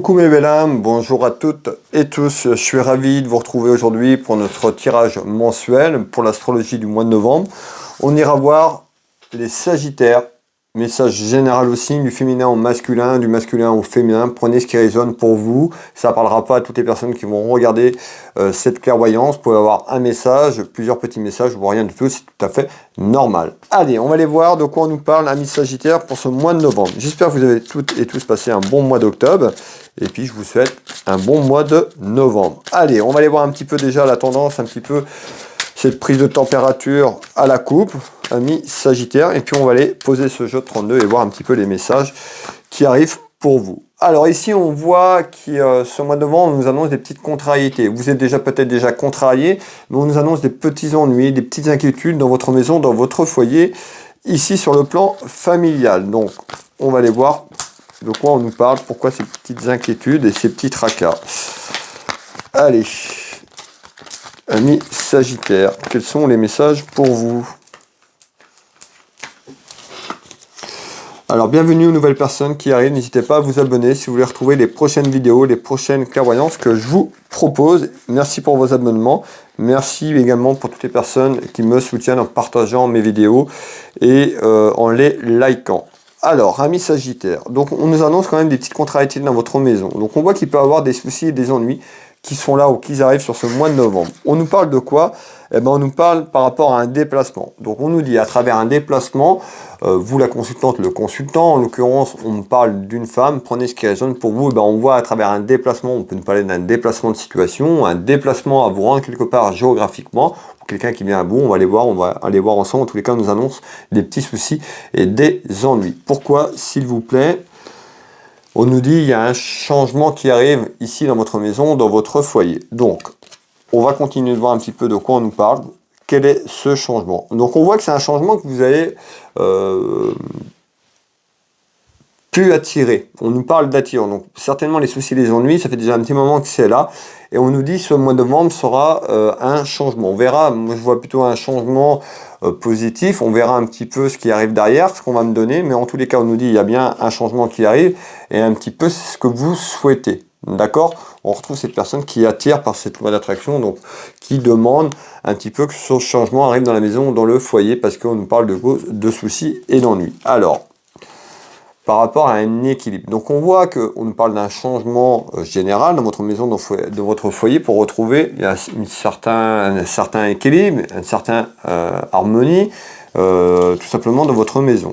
Coucou mes belles âmes, bonjour à toutes et tous, je suis ravi de vous retrouver aujourd'hui pour notre tirage mensuel pour l'astrologie du mois de novembre. On ira voir les Sagittaires, message général aussi, du féminin au masculin, du masculin au féminin. Prenez ce qui résonne pour vous, ça ne parlera pas à toutes les personnes qui vont regarder cette clairvoyance. Vous pouvez avoir un message, plusieurs petits messages ou rien du tout, c'est tout à fait normal. Allez, on va aller voir de quoi on nous parle, amis Sagittaires, pour ce mois de novembre. J'espère que vous avez toutes et tous passé un bon mois d'octobre. Et puis je vous souhaite un bon mois de novembre. Allez, on va aller voir un petit peu déjà la tendance, un petit peu cette prise de température à la coupe, amis Sagittaire. Et puis on va aller poser ce jeu de 32 et voir un petit peu les messages qui arrivent pour vous. Alors ici on voit que ce mois de novembre on nous annonce des petites contrariétés. Vous êtes peut-être déjà contrarié, mais on nous annonce des petits ennuis, des petites inquiétudes dans votre maison, dans votre foyer, ici sur le plan familial. Donc on va aller voir de quoi on nous parle, pourquoi ces petites inquiétudes et ces petits tracas. Allez, amis Sagittaires, quels sont les messages pour vous? Alors, bienvenue aux nouvelles personnes qui arrivent. N'hésitez pas à vous abonner si vous voulez retrouver les prochaines vidéos, les prochaines clairvoyances que je vous propose. Merci pour vos abonnements. Merci également pour toutes les personnes qui me soutiennent en partageant mes vidéos et en les likant. Alors, amis Sagittaires, donc on nous annonce quand même des petites contrariétés dans votre maison. Donc on voit qu'il peut y avoir des soucis et des ennuis qui sont là ou qui arrivent sur ce mois de novembre. On nous parle de quoi? Eh ben, on nous parle par rapport à un déplacement. Donc on nous dit à travers un déplacement, vous la consultante, le consultant, en l'occurrence on me parle d'une femme, prenez ce qui résonne pour vous. Eh ben, on voit à travers un déplacement, on peut nous parler d'un déplacement de situation, un déplacement à vous rendre quelque part géographiquement. Quelqu'un qui vient à bout, on va aller voir ensemble. En tous les cas, on nous annonce des petits soucis et des ennuis. Pourquoi, s'il vous plaît? On nous dit il y a un changement qui arrive ici dans votre maison, dans votre foyer. Donc, on va continuer de voir un petit peu de quoi on nous parle. Quel est ce changement? Donc, on voit que c'est un changement que vous avez pu attirer. On nous parle d'attirer. Donc, certainement, les soucis, les ennuis, ça fait déjà un petit moment que c'est là. Et on nous dit ce mois de novembre sera un changement. On verra, moi je vois plutôt un changement positif. On verra un petit peu ce qui arrive derrière, ce qu'on va me donner. Mais en tous les cas, on nous dit il y a bien un changement qui arrive. Et un petit peu c'est ce que vous souhaitez. D'accord? On retrouve cette personne qui attire par cette loi d'attraction. Donc, qui demande un petit peu que ce changement arrive dans la maison ou dans le foyer. Parce qu'on nous parle de soucis et d'ennuis. Alors, par rapport à un équilibre. Donc on voit qu'on nous parle d'un changement général dans votre maison, dans votre foyer, pour retrouver un certain équilibre, une certaine harmonie, tout simplement dans votre maison.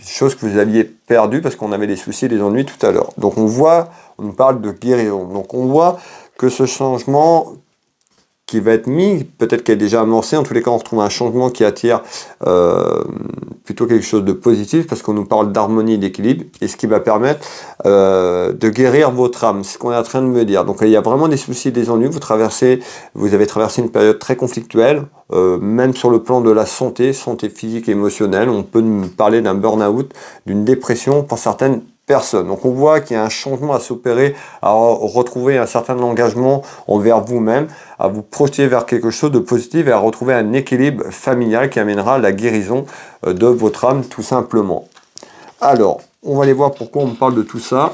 Chose que vous aviez perdu parce qu'on avait des soucis et des ennuis tout à l'heure. Donc on voit, on nous parle de guérison. Donc on voit que ce changement qui va être mis, peut-être qu'elle est déjà amorcée, en tous les cas on retrouve un changement qui attire plutôt quelque chose de positif parce qu'on nous parle d'harmonie et d'équilibre et ce qui va permettre de guérir votre âme, c'est ce qu'on est en train de me dire. Donc il y a vraiment des soucis, des ennuis, vous avez traversé une période très conflictuelle, même sur le plan de la santé physique et émotionnelle, on peut nous parler d'un burn-out, d'une dépression pour certaines personnes. Donc on voit qu'il y a un changement à s'opérer, à retrouver un certain engagement envers vous-même, à vous projeter vers quelque chose de positif et à retrouver un équilibre familial qui amènera la guérison de votre âme tout simplement. Alors, on va aller voir pourquoi on me parle de tout ça.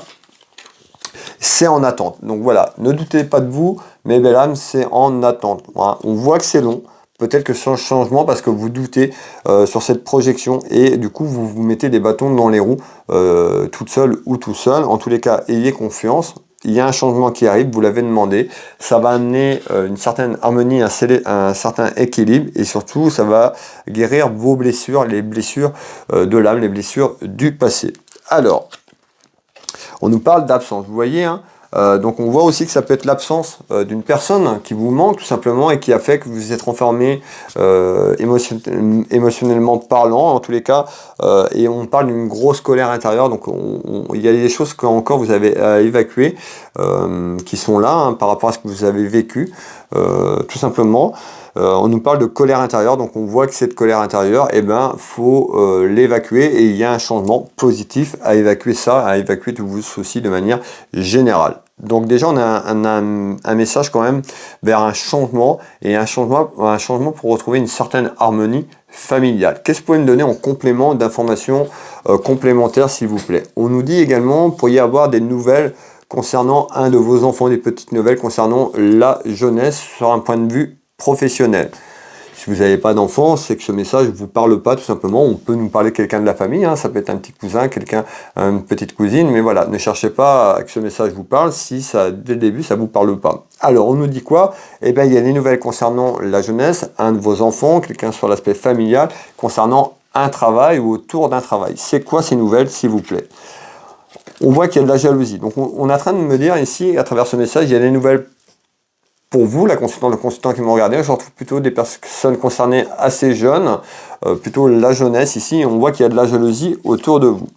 C'est en attente. Donc voilà, ne doutez pas de vous, mes belles âmes, c'est en attente. Voilà. On voit que c'est long. Peut-être que c'est un changement parce que vous doutez sur cette projection et du coup vous vous mettez des bâtons dans les roues toute seule ou tout seul. En tous les cas, ayez confiance. Il y a un changement qui arrive, vous l'avez demandé. Ça va amener une certaine harmonie, un certain équilibre et surtout ça va guérir vos blessures, les blessures de l'âme, les blessures du passé. Alors, on nous parle d'absence. Vous voyez, hein, donc on voit aussi que ça peut être l'absence d'une personne qui vous manque tout simplement et qui a fait que vous êtes renfermé émotionnellement parlant en tous les cas et on parle d'une grosse colère intérieure. Donc il y a des choses qu'encore vous avez à évacuer qui sont là hein, par rapport à ce que vous avez vécu tout simplement. On nous parle de colère intérieure, donc on voit que cette colère intérieure, eh ben, faut l'évacuer et il y a un changement positif à évacuer ça, à évacuer tous vos soucis de manière générale. Donc déjà, on a un message quand même vers un changement et un changement pour retrouver une certaine harmonie familiale. Qu'est-ce que vous pouvez me donner en complément d'informations complémentaires, s'il vous plaît? On nous dit également, pour y avoir des nouvelles concernant un de vos enfants, des petites nouvelles concernant la jeunesse sur un point de vue professionnel. Si vous n'avez pas d'enfant, c'est que ce message ne vous parle pas tout simplement. On peut nous parler de quelqu'un de la famille, hein, ça peut être un petit cousin, une petite cousine, mais voilà, ne cherchez pas que ce message vous parle si ça, dès le début ça ne vous parle pas. Alors on nous dit quoi? Eh bien il y a des nouvelles concernant la jeunesse, un de vos enfants, quelqu'un sur l'aspect familial, concernant un travail ou autour d'un travail. C'est quoi ces nouvelles, s'il vous plaît? On voit qu'il y a de la jalousie. Donc on est en train de me dire ici, à travers ce message, il y a des nouvelles pour vous, le consultant qui m'a regardé. Je retrouve plutôt des personnes concernées assez jeunes, plutôt la jeunesse ici. On voit qu'il y a de la jalousie autour de vous.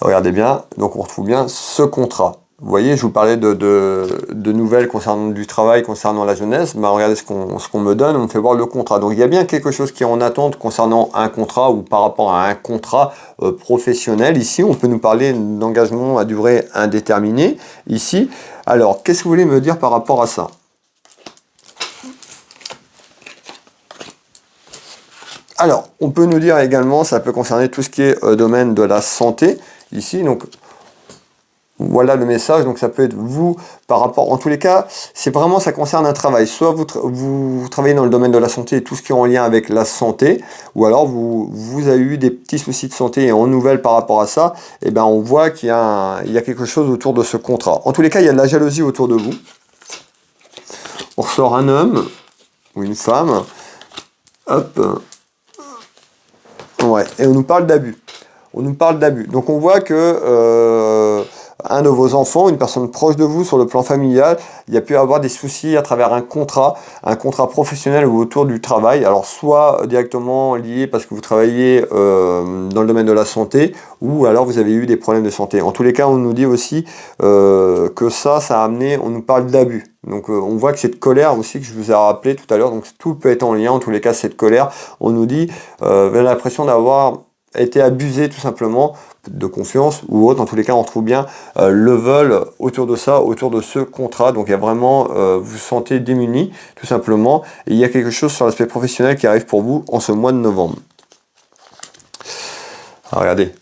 Regardez bien, donc on retrouve bien ce contrat. Vous voyez, je vous parlais de nouvelles concernant du travail, concernant la jeunesse. Ben, regardez ce qu'on me donne, on me fait voir le contrat. Donc il y a bien quelque chose qui est en attente concernant un contrat ou par rapport à un contrat professionnel. Ici, on peut nous parler d'engagement à durée indéterminée. Ici, alors, qu'est-ce que vous voulez me dire par rapport à ça? Alors, on peut nous dire également, ça peut concerner tout ce qui est domaine de la santé. Ici, donc, voilà le message, donc ça peut être vous par rapport, en tous les cas, c'est vraiment, ça concerne un travail. Soit vous travaillez dans le domaine de la santé, tout ce qui est en lien avec la santé, ou alors vous avez eu des petits soucis de santé et en nouvelle par rapport à ça, et ben on voit qu'il y a quelque chose autour de ce contrat. En tous les cas, il y a de la jalousie autour de vous. On ressort un homme ou une femme, hop, ouais, et on nous parle d'abus. On nous parle d'abus. Donc on voit que un de vos enfants, une personne proche de vous sur le plan familial, il y a pu avoir des soucis à travers un contrat professionnel ou autour du travail. Alors soit directement lié parce que vous travaillez dans le domaine de la santé, ou alors vous avez eu des problèmes de santé. En tous les cas, on nous dit aussi que ça a amené, on nous parle d'abus. Donc on voit que cette colère aussi que je vous ai rappelé tout à l'heure, donc tout peut être en lien, en tous les cas cette colère, on nous dit, vous avez l'impression d'avoir été abusé tout simplement de confiance ou autre. En tous les cas, on retrouve bien le vol autour de ça, autour de ce contrat. Donc il y a vraiment, vous vous sentez démuni tout simplement. Et il y a quelque chose sur l'aspect professionnel qui arrive pour vous en ce mois de novembre. Alors, regardez,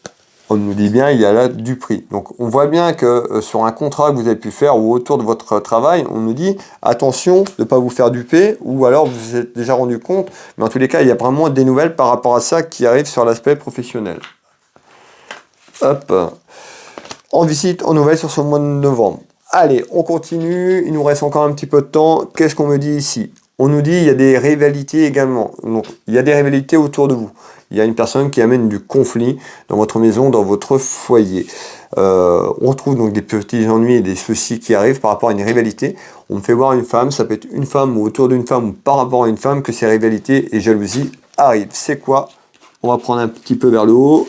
on nous dit bien, il y a là du prix. Donc on voit bien que sur un contrat que vous avez pu faire ou autour de votre travail, on nous dit attention de ne pas vous faire duper, ou alors vous vous êtes déjà rendu compte, mais en tous les cas, il y a vraiment des nouvelles par rapport à ça qui arrivent sur l'aspect professionnel. Hop, en visite, en nouvelles sur ce mois de novembre. Allez, on continue, il nous reste encore un petit peu de temps. Qu'est-ce qu'on me dit ici? On nous dit il y a des rivalités également. Donc, il y a des rivalités autour de vous. Il y a une personne qui amène du conflit dans votre maison, dans votre foyer. On retrouve donc des petits ennuis et des soucis qui arrivent par rapport à une rivalité. On me fait voir une femme, ça peut être une femme ou autour d'une femme ou par rapport à une femme que ces rivalités et jalousies arrivent. C'est quoi? On va prendre un petit peu vers le haut.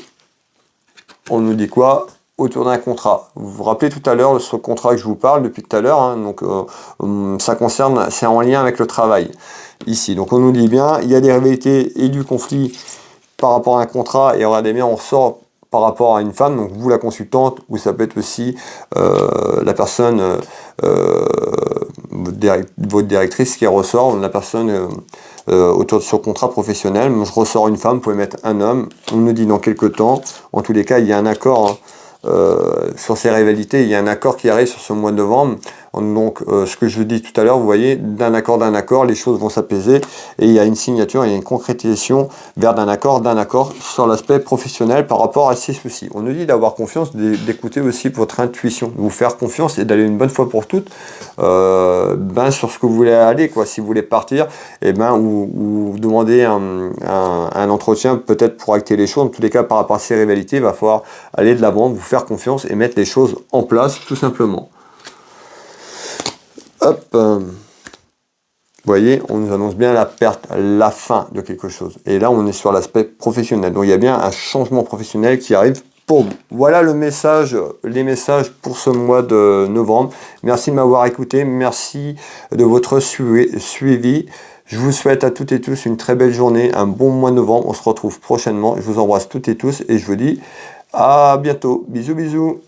On nous dit quoi? Autour d'un contrat. Vous vous rappelez tout à l'heure ce contrat que je vous parle depuis tout à l'heure, hein, donc ça concerne, c'est en lien avec le travail ici. Donc on nous dit bien, il y a des rivalités et du conflit par rapport à un contrat, et regardez bien, on sort par rapport à une femme, donc vous la consultante, ou ça peut être aussi la personne, votre directrice qui ressort, la personne autour de ce contrat professionnel. Je ressors une femme, vous pouvez mettre un homme, on nous dit dans quelques temps, en tous les cas il y a un accord, hein, sur ces rivalités, il y a un accord qui arrive sur ce mois de novembre. Donc ce que je vous dis tout à l'heure, vous voyez, d'un accord, les choses vont s'apaiser et il y a une signature, il y a une concrétisation vers d'un accord sur l'aspect professionnel par rapport à ces soucis. On nous dit d'avoir confiance, d'écouter aussi votre intuition, de vous faire confiance et d'aller une bonne fois pour toutes sur ce que vous voulez aller, quoi. Si vous voulez partir, ou demander un entretien peut-être pour acter les choses. En tous les cas, par rapport à ces rivalités, il va falloir aller de l'avant, vous faire confiance et mettre les choses en place tout simplement. Hop, vous voyez, on nous annonce bien la perte, la fin de quelque chose. Et là, on est sur l'aspect professionnel. Donc, il y a bien un changement professionnel qui arrive pour vous. Voilà les messages pour ce mois de novembre. Merci de m'avoir écouté. Merci de votre suivi. Je vous souhaite à toutes et tous une très belle journée, un bon mois de novembre. On se retrouve prochainement. Je vous embrasse toutes et tous et je vous dis à bientôt. Bisous, bisous.